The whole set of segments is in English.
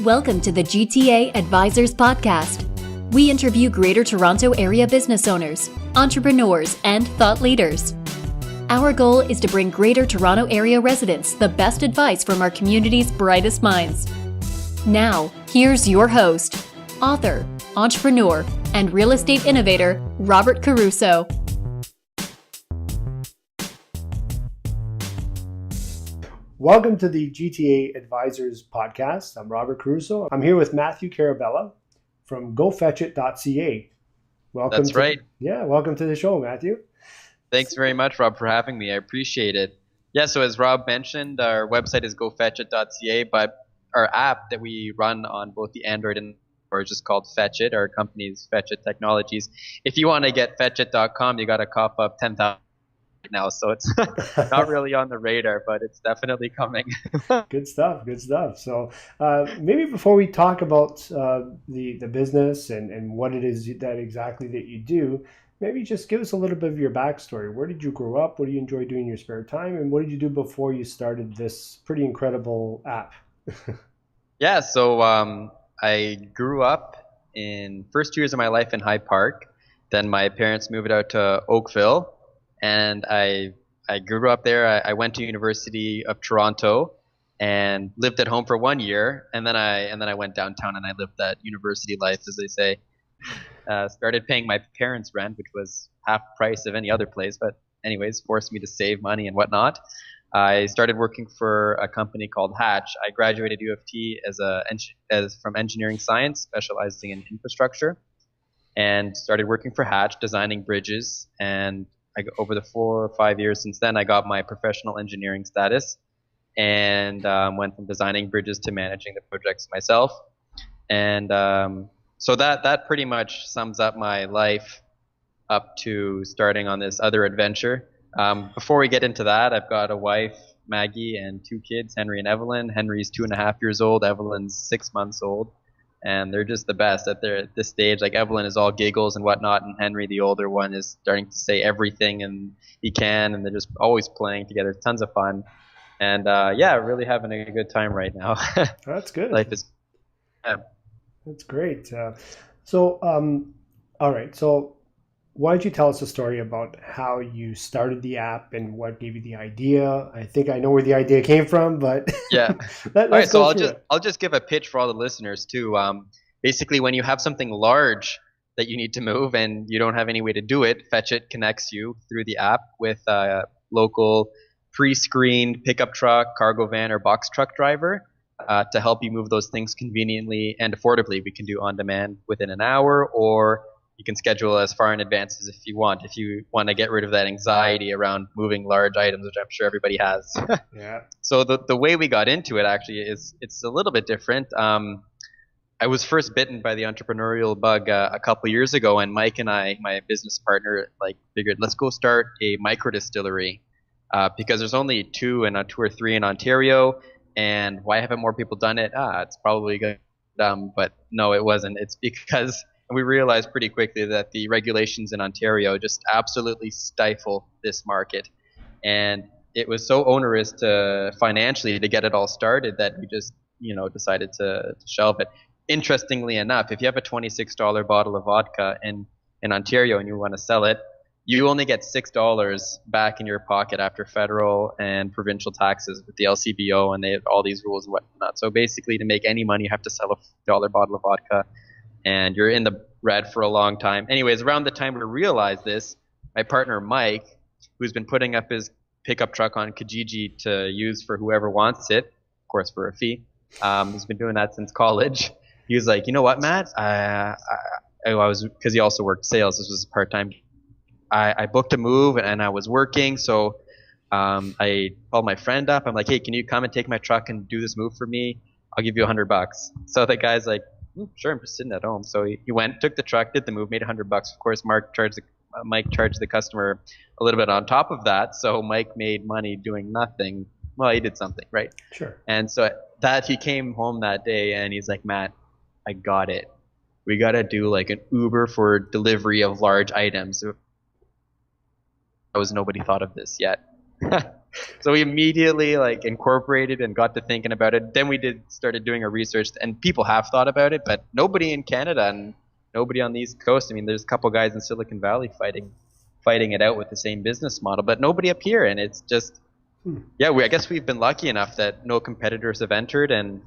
Welcome to the GTA Advisors Podcast. We interview Greater Toronto Area business owners, entrepreneurs, and thought leaders. Our goal is to bring Greater Toronto Area residents the best advice from our community's brightest minds. Now, here's your host, author, entrepreneur, and real estate innovator, Robert Caruso. Welcome to the GTA Advisors Podcast. I'm Robert Caruso. I'm here with Matthew Karabela from gofetchit.ca. Welcome. That's right. Welcome to the show, Matthew. Thanks very much, Rob, for having me. I appreciate it. Yeah, so as Rob mentioned, our website is gofetchit.ca, but our app that we run on both the Android and is just called Fetchit. Our company's Fetchit Technologies. If you want to get Fetchit.com, you got to cough up 10,000 now, so it's not really on the radar, but it's definitely coming. Good stuff. So maybe before we talk about the business and what it is that exactly that you do, maybe just give us a little bit of your backstory. Where did you grow up? What do you enjoy doing in your spare time? And what did you do before you started this pretty incredible app? Yeah, so I grew up in first years of my life in Hyde Park. Then my parents moved out to Oakville. And I grew up there. I went to University of Toronto and lived at home for 1 year, and then I went downtown and I lived that university life, as they say. Started paying my parents' rent, which was half price of any other place, but anyways, forced me to save money and whatnot. I started working for a company called Hatch. I graduated U of T as from engineering science, specializing in infrastructure, and started working for Hatch, designing bridges. And over the 4 or 5 years since then, I got my professional engineering status and went from designing bridges to managing the projects myself. And so that pretty much sums up my life up to starting on this other adventure. Before we get into that, I've got a wife, Maggie, and 2 kids, Henry and Evelyn. Henry's 2.5 years old, Evelyn's 6 months old. And they're just the best at this stage. Like, Evelyn is all giggles and whatnot, and Henry, the older one, is starting to say everything and he can, and they're just always playing together. Tons of fun. And really having a good time right now. That's good. Life is That's great. All right. So why don't you tell us a story about how you started the app and what gave you the idea? I think I know where the idea came from, but yeah. All right, so I'll just give a pitch for all the listeners too. Basically, when you have something large that you need to move and you don't have any way to do it, Fetchit connects you through the app with a local pre-screened pickup truck, cargo van, or box truck driver to help you move those things conveniently and affordably. We can do on demand within an hour, or you can schedule as far in advance as if you want to get rid of that anxiety around moving large items, which I'm sure everybody has. Yeah. So the way we got into it actually it's a little bit different. I was first bitten by the entrepreneurial bug a couple years ago, and Mike and I, my business partner, figured let's go start a micro distillery because there's only 2 or 3 in Ontario, and why haven't more people done it? It's probably good, but no, it wasn't. It's because we realized pretty quickly that the regulations in Ontario just absolutely stifle this market. And it was so onerous financially to get it all started that we just, decided to shelve it. Interestingly enough, if you have a $26 bottle of vodka in Ontario and you want to sell it, you only get $6 back in your pocket after federal and provincial taxes with the LCBO, and they have all these rules and whatnot. So basically, to make any money, you have to sell a $50 bottle of vodka, and you're in the red for a long time. Anyways, around the time we realized this, my partner Mike, who's been putting up his pickup truck on Kijiji to use for whoever wants it, of course for a fee, he's been doing that since college. He was like, you know what, Matt? Because he also worked sales. This was part-time. I booked a move and I was working, so I called my friend up. I'm like, hey, can you come and take my truck and do this move for me? I'll give you $100. So the guy's like, sure, I'm just sitting at home. So he went, took the truck, did the move, made $100. Of course, Mike charged the customer a little bit on top of that. So Mike made money doing nothing. Well, he did something, right? Sure. And so he came home that day and he's like, Matt, I got it. We got to do an Uber for delivery of large items. Nobody thought of this yet. So we immediately like incorporated and got to thinking about it. Then we started doing our research, and people have thought about it, but nobody in Canada and nobody on the East Coast. I mean, there's a couple guys in Silicon Valley fighting it out with the same business model, but nobody up here. And it's just, yeah, I guess we've been lucky enough that no competitors have entered and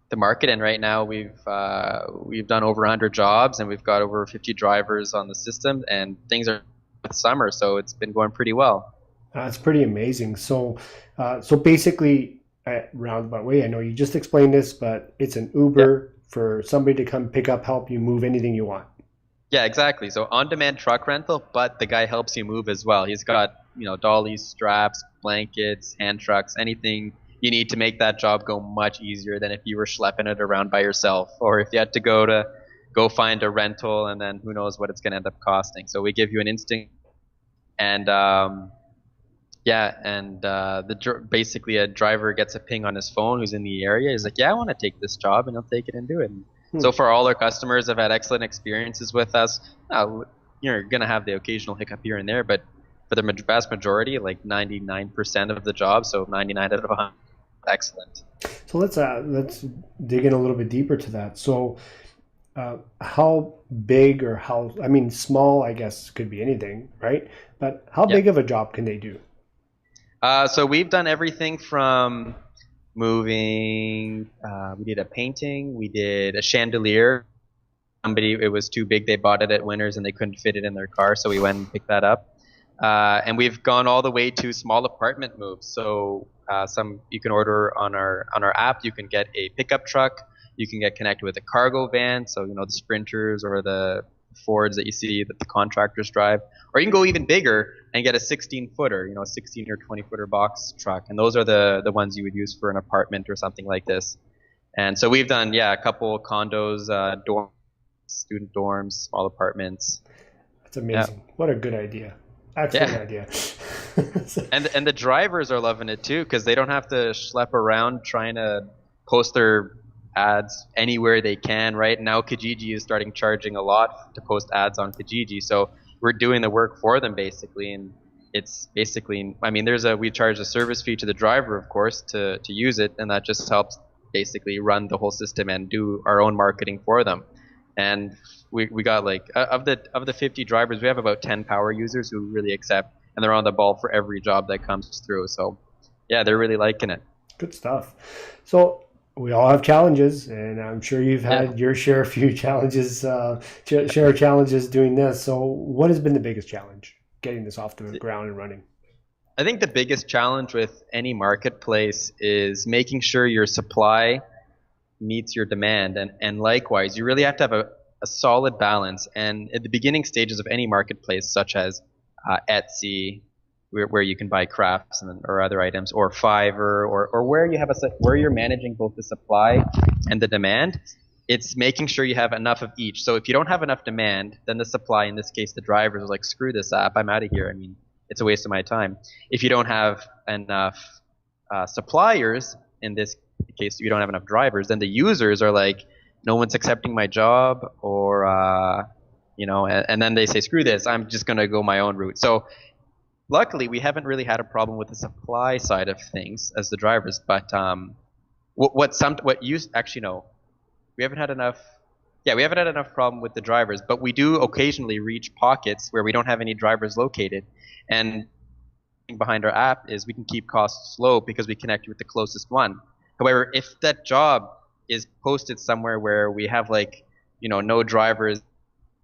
the market. And right now we've done over 100 jobs and we've got over 50 drivers on the system, and things are with summer, so it's been going pretty well. That's pretty amazing. So, so basically, roundabout way, I know you just explained this, but it's an Uber for somebody to come pick up, help you move anything you want. Yeah, exactly. So on-demand truck rental, but the guy helps you move as well. He's got, dollies, straps, blankets, hand trucks, anything you need to make that job go much easier than if you were schlepping it around by yourself, or if you had to go find a rental and then who knows what it's going to end up costing. So we give you an instant, and basically a driver gets a ping on his phone who's in the area. He's like, yeah, I want to take this job, and he'll take it and do it. So for all our customers have had excellent experiences with us. You're going to have the occasional hiccup here and there, but for the vast majority, like 99% of the job, so 99 out of 100, excellent. So let's dig in a little bit deeper to that. So how big or small, I guess, could be anything, right? But how big of a job can they do? So we've done everything from moving, we did a painting, we did a chandelier. It was too big, they bought it at Winners and they couldn't fit it in their car, so we went and picked that up. And we've gone all the way to small apartment moves. So some you can order on our app. You can get a pickup truck. You can get connected with a cargo van. So the Sprinters or the Fords that you see that the contractors drive. Or you can go even bigger and get a 16-footer, a 16 or 20-footer box truck. And those are the ones you would use for an apartment or something like this. And so we've done, a couple condos, dorms, student dorms, small apartments. That's amazing. Yeah. What a good idea. Excellent idea. And the drivers are loving it too, because they don't have to schlep around trying to post their ads anywhere they can. Right now Kijiji is starting charging a lot to post ads on Kijiji, so we're doing the work for them basically. And it's basically, we charge a service fee to the driver, of course, to use it, and that just helps basically run the whole system and do our own marketing for them. And we got like of the 50 drivers, we have about 10 power users who really accept, and they're on the ball for every job that comes through. So yeah, they're really liking it. Good stuff. So we all have challenges, and I'm sure you've had your share of challenges doing this. So what has been the biggest challenge getting this off the ground and running? I think the biggest challenge with any marketplace is making sure your supply meets your demand, and likewise you really have to have a solid balance. And at the beginning stages of any marketplace, such as Etsy, where you can buy crafts or other items, or Fiverr, or where you have where you're managing both the supply and the demand, it's making sure you have enough of each. So if you don't have enough demand, then the supply, in this case the drivers, are like, screw this app, I'm out of here. It's a waste of my time. If you don't have enough suppliers, in this case you don't have enough drivers, then the users are like, no one's accepting my job, or and then they say, screw this, I'm just going to go my own route. So luckily we haven't really had a problem with the supply side of things as the drivers, but we haven't had enough problem with the drivers, but we do occasionally reach pockets where we don't have any drivers located. And behind our app is we can keep costs low because we connect you with the closest one. However, if that job is posted somewhere where we have no drivers,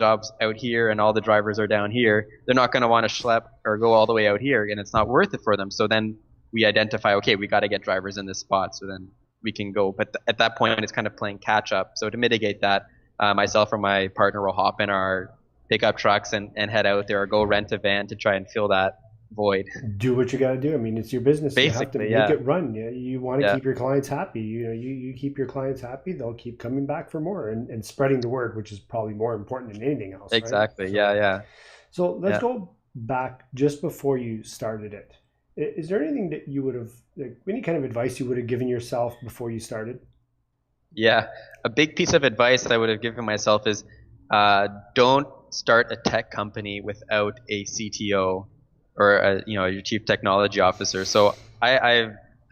jobs out here and all the drivers are down here, they're not going to want to schlep or go all the way out here, and it's not worth it for them. So then we identify, okay, we got to get drivers in this spot, so then we can go. But at that point it's kind of playing catch up. So to mitigate that, myself or my partner will hop in our pickup trucks and head out there, or go rent a van to try and fill that void. Do what you got to do. It's your business. Basically, you have to make it run. You want to keep your clients happy. You keep your clients happy, they'll keep coming back for more, and spreading the word, which is probably more important than anything else. Exactly. Right? So let's go back just before you started it. Is there anything that you would have, any kind of advice you would have given yourself before you started? Yeah, a big piece of advice I would have given myself is don't start a tech company without a CTO or your chief technology officer. So I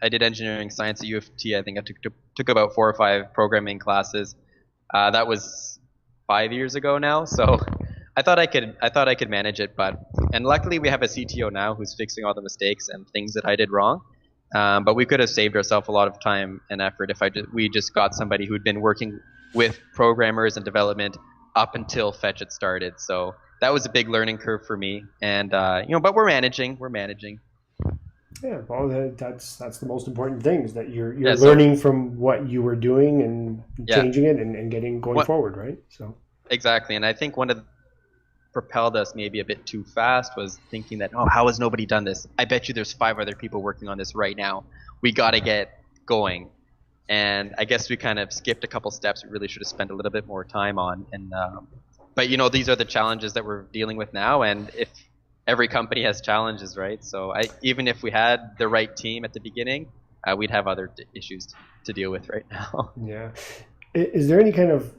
did engineering science at U of T. I think I took about 4 or 5 programming classes. That was 5 years ago now. So I thought I could manage it, and luckily we have a CTO now who's fixing all the mistakes and things that I did wrong. But we could have saved ourselves a lot of time and effort if we just got somebody who'd been working with programmers and development up until Fetchit started. So that was a big learning curve for me, and but we're managing. Yeah, well, that's the most important thing, is that you're Yeah, learning from what you were doing and Yeah. changing it and going forward, right? So Exactly, and I think one of the propelled us maybe a bit too fast was thinking that, oh, how has nobody done this? I bet you there's 5 other people working on this right now. We got to get going. And I guess we kind of skipped a couple steps we really should have spent a little bit more time on. And but these are the challenges that we're dealing with now, and if every company has challenges, right? So even if we had the right team at the beginning, we'd have other issues to deal with right now. yeah, is there any kind of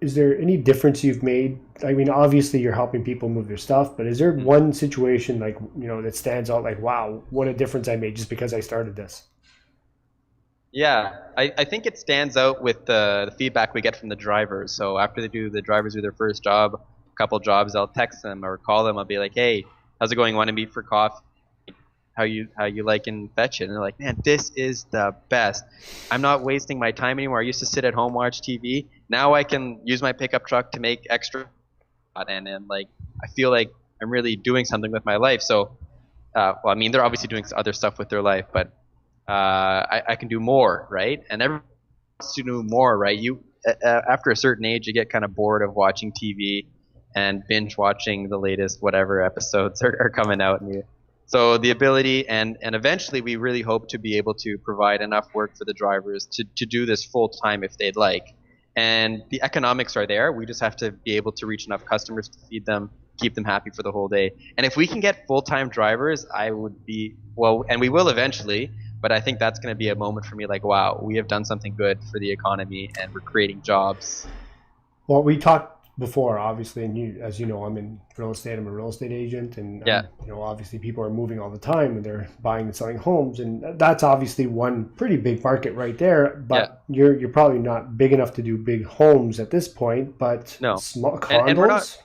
is there any difference you've made? I mean, obviously you're helping people move their stuff, but is there one situation that stands out, like, wow, what a difference I made just because I started this? Yeah, I think it stands out with the feedback we get from the drivers. So after the drivers do their first job, a couple jobs, I'll text them or call them. I'll be like, hey, how's it going? Want to meet for coffee? How you liking Fetchit? And they're like, man, this is the best. I'm not wasting my time anymore. I used to sit at home, watch TV. Now I can use my pickup truck to make extra, and like I feel like I'm really doing something with my life. So, well, I mean, they're obviously doing other stuff with their life, but I can do more, right? And everyone wants to do more, right? After a certain age, you get kind of bored of watching TV and binge watching the latest whatever episodes are coming out, and so the ability, and eventually we really hope to be able to provide enough work for the drivers to do this full time if they'd like. And the economics are there. We just have to be able to reach enough customers to feed them, keep them happy for the whole day. And if we can get full-time drivers, I would be, well, and we will eventually, but I think that's going to be a moment for me like, wow, we have done something good for the economy and we're creating jobs. Well, we talked before, obviously, and as you know, I'm in real estate. I'm a real estate agent, and Yeah. Obviously people are moving all the time and they're buying and selling homes, and that's obviously one pretty big market right there. But you're probably not big enough to do big homes at this point, but No. small condos. And we're not.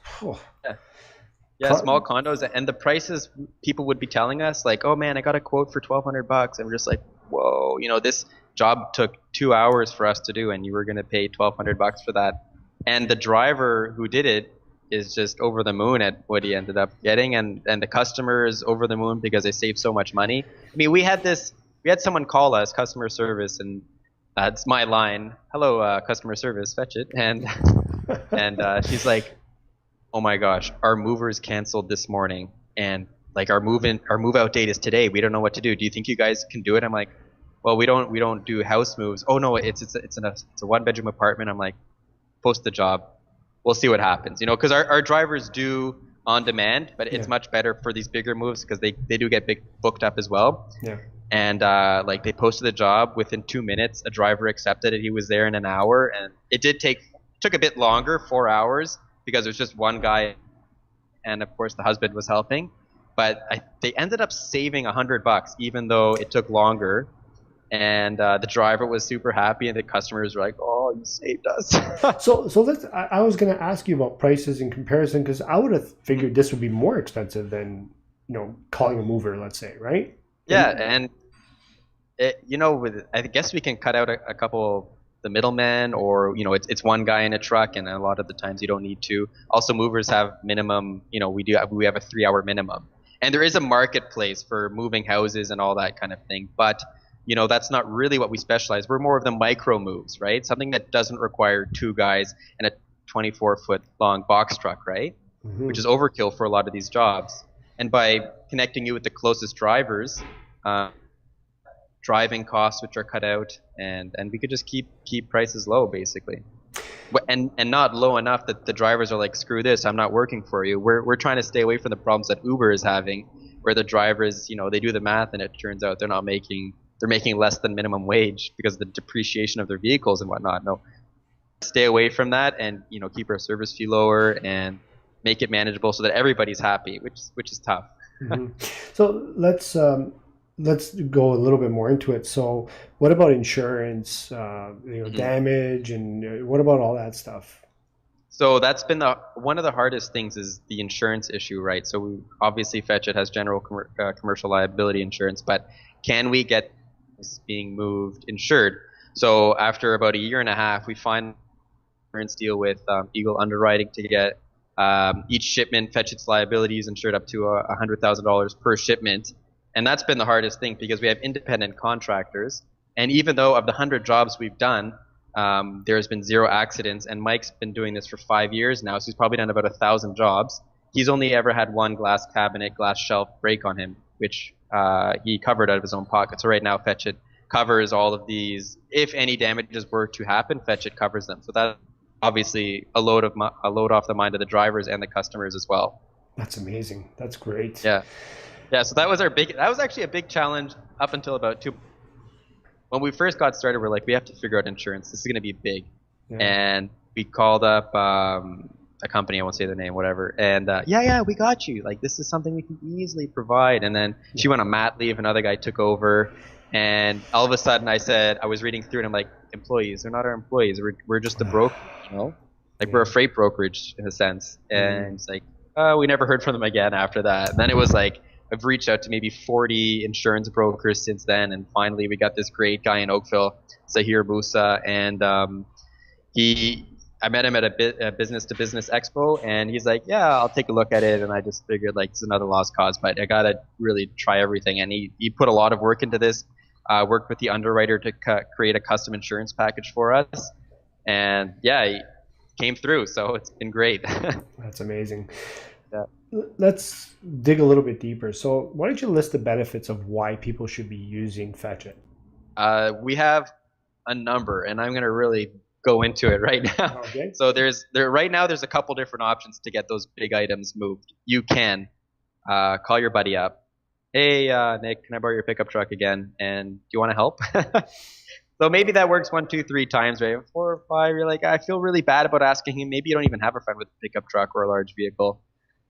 Yeah, small condos, and the prices people would be telling us, like, oh man, I got a quote for $1,200, and we're just like, whoa, this job took 2 hours for us to do, and you were going to pay $1,200 for that. And the driver who did it is just over the moon at what he ended up getting, and the customer is over the moon because they saved so much money. I mean, we had someone call us, customer service, and it's my line, hello, customer service, Fetchit, and she's like, oh my gosh, our movers canceled this morning, and like our move out date is today. We don't know what to do. Do you think you guys can do it? I'm like, well, we don't do house moves. Oh no, it's a 1-bedroom apartment. I'm like, post the job. We'll see what happens. Because our drivers do on demand, but it's much better for these bigger moves because they do get booked up as well. Yeah. And like they posted the job within 2 minutes. A driver accepted it. He was there in an hour, and it took a bit longer, 4 hours, because it was just one guy, and of course the husband was helping. But they ended up saving $100, even though it took longer. And the driver was super happy, and the customers were like, "Oh, you saved us." So I was going to ask you about prices in comparison, because I would have figured this would be more expensive than calling a mover, let's say, right? Yeah, and I guess we can cut out a couple the middlemen, or it's one guy in a truck, and a lot of the times you don't need to. Also, movers have minimum. We have a 3-hour minimum, and there is a marketplace for moving houses and all that kind of thing, but that's not really what we specialize. We're more of the micro moves, right? Something that doesn't require 2 guys and a 24-foot long box truck, right? Mm-hmm. Which is overkill for a lot of these jobs. And by connecting you with the closest drivers, driving costs which are cut out, and we could just keep prices low, basically. And not low enough that the drivers are like, screw this, I'm not working for you. We're trying to stay away from the problems that Uber is having, where the drivers, they do the math and it turns out they're making less than minimum wage because of the depreciation of their vehicles and whatnot. No, stay away from that, and keep our service fee lower, and make it manageable so that everybody's happy, which is tough. Hmm. So let's go a little bit more into it. So what about insurance, Mhm. damage, and what about all that stuff? So that's been one of the hardest things is the insurance issue, right? So obviously Fetchit has general commercial liability insurance, but can we get this being moved insured? So after about a year and a half, we find insurance deal with Eagle Underwriting to get each shipment Fetchit's liabilities insured up to $100,000 per shipment, and that's been the hardest thing because we have independent contractors, and even though of the 100 jobs we've done, there's been 0 accidents, and Mike's been doing this for 5 years now, so he's probably done about 1,000 jobs. He's only ever had one glass cabinet, glass shelf break on him, which he covered out of his own pocket. So right now, Fetchit covers all of these. If any damages were to happen, Fetchit covers them. So that obviously a load off the mind of the drivers and the customers as well. That's amazing. That's great. Yeah, yeah. So that was actually a big challenge up until about 2. When we first got started, we're like, we have to figure out insurance. This is going to be big. Yeah. And we called up a company, I won't say the name, whatever. And yeah, we got you. Like, this is something we can easily provide. And then she went on mat leave. Another guy took over. And all of a sudden, I was reading through, and I'm like, employees, they're not our employees. We're just a broker, Like, we're a freight brokerage in a sense. And it's like, we never heard from them again after that. And then it was like, I've reached out to maybe 40 insurance brokers since then, and finally we got this great guy in Oakville, Zahir Musa, and I met him at a business-to-business expo, and he's like, yeah, I'll take a look at it, and I just figured, like, it's another lost cause, but I gotta really try everything, and he put a lot of work into this, worked with the underwriter to create a custom insurance package for us, and yeah, he came through, so it's been great. That's amazing. Yeah. Let's dig a little bit deeper. So why don't you list the benefits of why people should be using Fetchit? We have a number, and I'm going to really go into it right now. Okay. So right now there's a couple different options to get those big items moved. You can call your buddy up. Hey, Nick, can I borrow your pickup truck again? And do you want to help? So maybe that works 1, 2, 3 times, right? 4 or 5, you're like, I feel really bad about asking him. Maybe you don't even have a friend with a pickup truck or a large vehicle.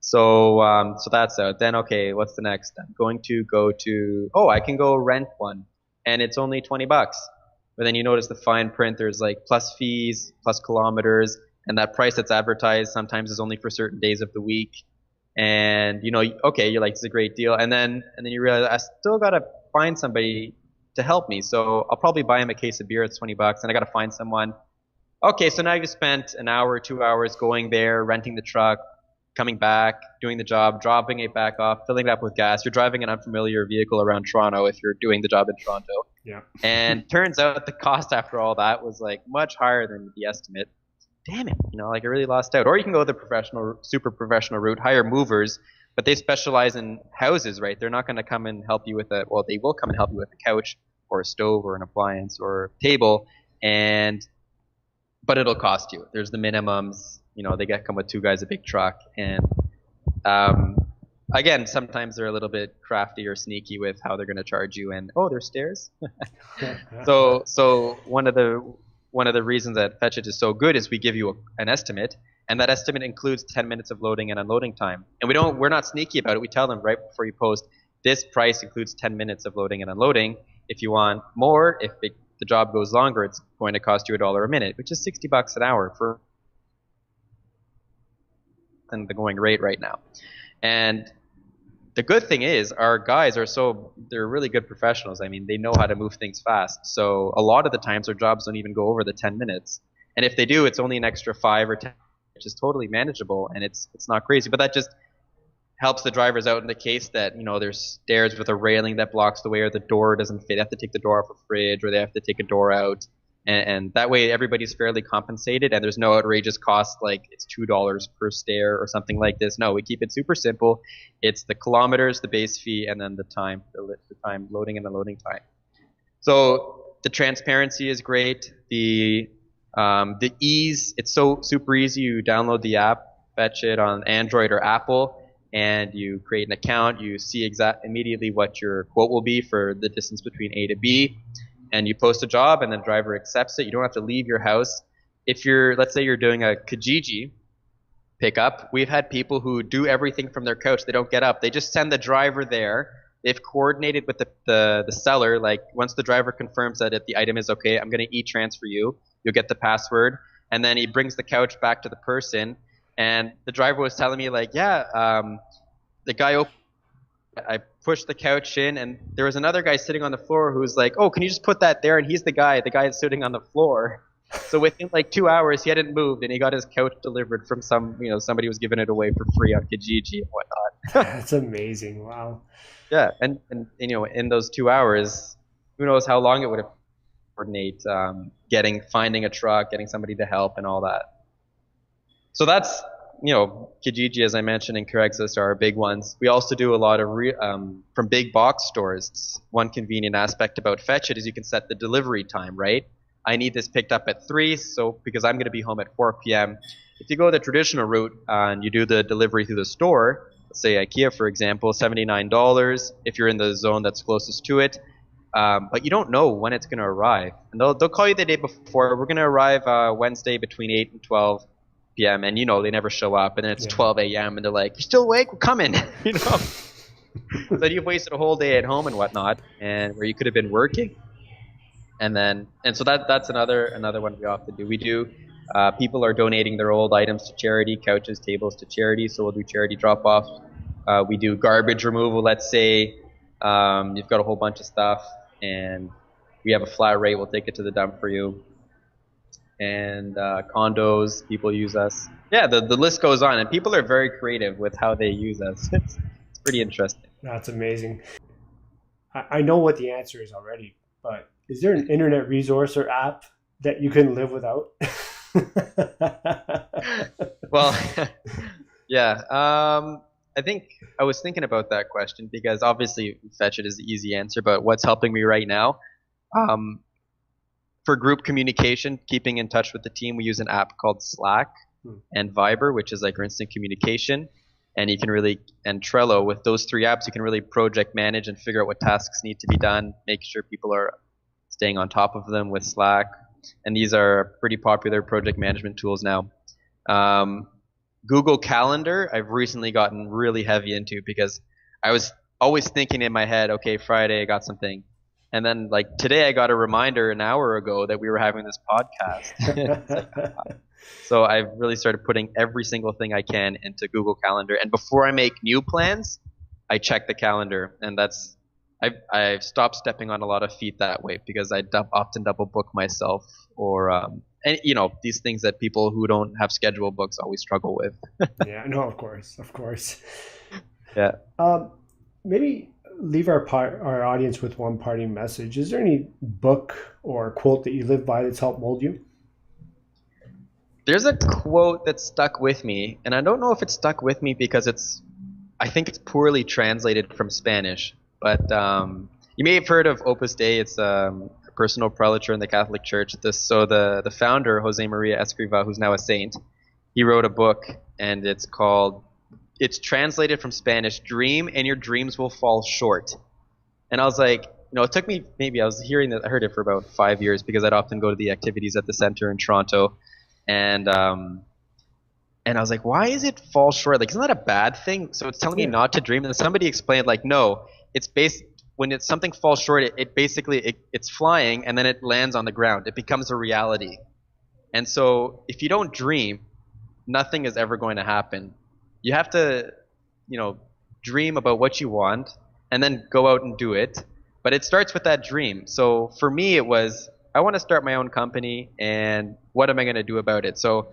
So that's out. Then, okay, what's the next? I'm going to go to, I can go rent one, and it's only $20. But then you notice the fine print, there's like plus fees, plus kilometers, and that price that's advertised sometimes is only for certain days of the week. And okay, you're like, it's a great deal. And then you realize I still gotta find somebody to help me. So I'll probably buy him a case of beer, it's $20, and I gotta find someone. Okay, so now you've spent an hour, 2 hours going there, renting the truck, coming back, doing the job, dropping it back off, filling it up with gas. You're driving an unfamiliar vehicle around Toronto if you're doing the job in Toronto. Yeah. And turns out the cost after all that was like much higher than the estimate. Damn it, like I really lost out. Or you can go the super professional route, hire movers, but they specialize in houses, right? They're not going to come and help you with they will come and help you with a couch or a stove or an appliance or a table, but it'll cost you. There's the minimums. They come with 2 guys, a big truck, and again, sometimes they're a little bit crafty or sneaky with how they're going to charge you. And there's stairs. So one of the reasons that Fetchit is so good is we give you an estimate, and that estimate includes 10 minutes of loading and unloading time. And we're not sneaky about it. We tell them right before you post, this price includes 10 minutes of loading and unloading. If you want more, if the job goes longer, it's going to cost you $1 a minute, which is $60 an hour for than the going rate right now. And the good thing is our guys they're really good professionals. I mean, they know how to move things fast. So a lot of the times our jobs don't even go over the 10 minutes. And if they do, it's only an extra 5 or 10, which is totally manageable, and it's not crazy. But that just helps the drivers out in the case that, there's stairs with a railing that blocks the way, or the door doesn't fit. They have to take the door off a fridge, or they have to take a door out. And that way everybody's fairly compensated, and there's no outrageous cost like it's $2 per stair or something like this. No, we keep it super simple. It's the kilometers, the base fee, and then the time loading and unloading time. So the transparency is great. The ease, it's so super easy. You download the app, fetch it on Android or Apple, and you create an account. You see immediately what your quote will be for the distance between A to B. And you post a job, and the driver accepts it. You don't have to leave your house. If let's say you're doing a Kijiji, pick up. We've had people who do everything from their couch. They don't get up. They just send the driver there. They've coordinated with the seller. Like once the driver confirms that the item is okay, I'm going to e-transfer you. You'll get the password. And then he brings the couch back to the person. And the driver was telling me like, the guy I pushed the couch in, and there was another guy sitting on the floor who was like, oh, can you just put that there? And he's the guy is sitting on the floor. So within like 2 hours, he hadn't moved, and he got his couch delivered from somebody was giving it away for free on Kijiji and whatnot. That's amazing. Wow. Yeah, and in those 2 hours, who knows how long it would have coordinate finding a truck, getting somebody to help, and all that. So that's Kijiji, as I mentioned, and Craigslist are our big ones. We also do a lot of from big box stores. One convenient aspect about Fetchit is you can set the delivery time, right? I need this picked up at 3, so because I'm going to be home at 4 p.m. If you go the traditional route and you do the delivery through the store, let's say IKEA, for example, $79 if you're in the zone that's closest to it. But you don't know when it's going to arrive. And they'll call you the day before. We're going to arrive Wednesday between 8 and 12 p.m. And, they never show up. And then it's 12 a.m. and they're like, you're still awake? We're coming. So then you've wasted a whole day at home and whatnot, and where you could have been working. And so that's another one we often do. We do people are donating their old items to charity, couches, tables to charity, so we'll do charity drop-offs. We do garbage removal. Let's say you've got a whole bunch of stuff, and we have a flat rate. We'll take it to the dump for you. And condos, people use us. Yeah, the list goes on, and people are very creative with how they use us. It's pretty interesting. That's amazing. I know what the answer is already, but is there an internet resource or app that you can live without? Well, yeah. I think I was thinking about that question because obviously Fetchit is the easy answer, but what's helping me right now? For group communication, keeping in touch with the team, we use an app called Slack and Viber, which is like our instant communication. And you can and Trello, with those 3 apps, you can really project manage and figure out what tasks need to be done, make sure people are staying on top of them with Slack. And these are pretty popular project management tools now. Google Calendar, I've recently gotten really heavy into because I was always thinking in my head, okay, Friday I got something. And then like today I got a reminder an hour ago that we were having this podcast. So I've really started putting every single thing I can into Google Calendar. And before I make new plans, I check the calendar. And I've stopped stepping on a lot of feet that way because I often double book myself or and these things that people who don't have schedule books always struggle with. Yeah, no, of course. Yeah. Maybe leave our audience with one parting message. Is there any book or quote that you live by that's helped mold you? There's a quote that stuck with me, and I don't know if it stuck with me because I think it's poorly translated from Spanish. But you may have heard of Opus Dei. It's a personal prelature in the Catholic Church. The founder, Jose Maria Escriva, who's now a saint, he wrote a book, and it's translated from Spanish, "Dream and your dreams will fall short." And I was like, it took me I heard it for about 5 years because I'd often go to the activities at the center in Toronto. And I was like, why is it fall short? Like, isn't that a bad thing? So it's telling me not to dream. And somebody explained, like, no, it's when something falls short, it's flying and then it lands on the ground. It becomes a reality. And so if you don't dream, nothing is ever going to happen. You have to, dream about what you want and then go out and do it. But it starts with that dream. So for me, it was, I want to start my own company, and what am I going to do about it? So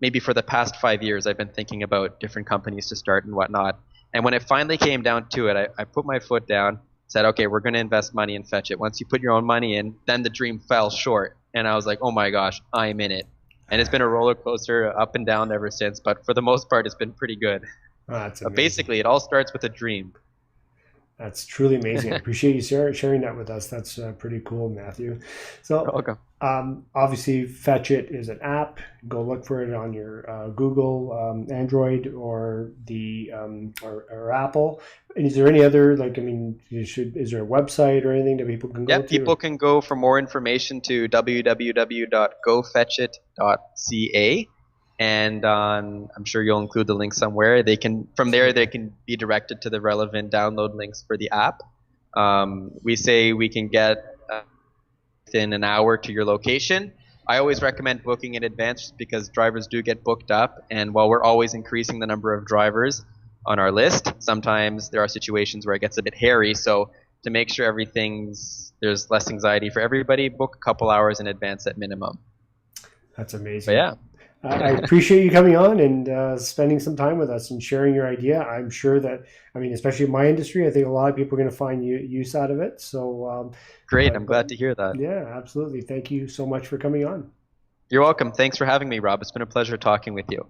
maybe for the past 5 years, I've been thinking about different companies to start and whatnot. And when it finally came down to it, I put my foot down, said, okay, we're going to invest money in Fetchit. Once you put your own money in, then the dream fell short. And I was like, oh my gosh, I'm in it. And it's been a roller coaster up and down ever since. But for the most part, it's been pretty good. Oh, that's amazing. But basically, it all starts with a dream. That's truly amazing. I appreciate you sharing that with us. That's pretty cool, Matthew. So, you're welcome. Obviously, Fetchit is an app. Go look for it on your Google, Android, or the or Apple. And is there any other is there a website or anything that people can go to? Yeah, people can go for more information to www.gofetchit.ca. and I'm sure you'll include the link somewhere. From there they can be directed to the relevant download links for the app. We say we can get within an hour to your location. I always recommend booking in advance because drivers do get booked up, and while we're always increasing the number of drivers on our list, sometimes there are situations where it gets a bit hairy. So to make sure there's less anxiety for everybody, book a couple hours in advance at minimum. That's amazing. But yeah. I appreciate you coming on and spending some time with us and sharing your idea. I'm sure that, especially in my industry, I think a lot of people are going to find use out of it. So great. I'm glad to hear that. Yeah, absolutely. Thank you so much for coming on. You're welcome. Thanks for having me, Rob. It's been a pleasure talking with you.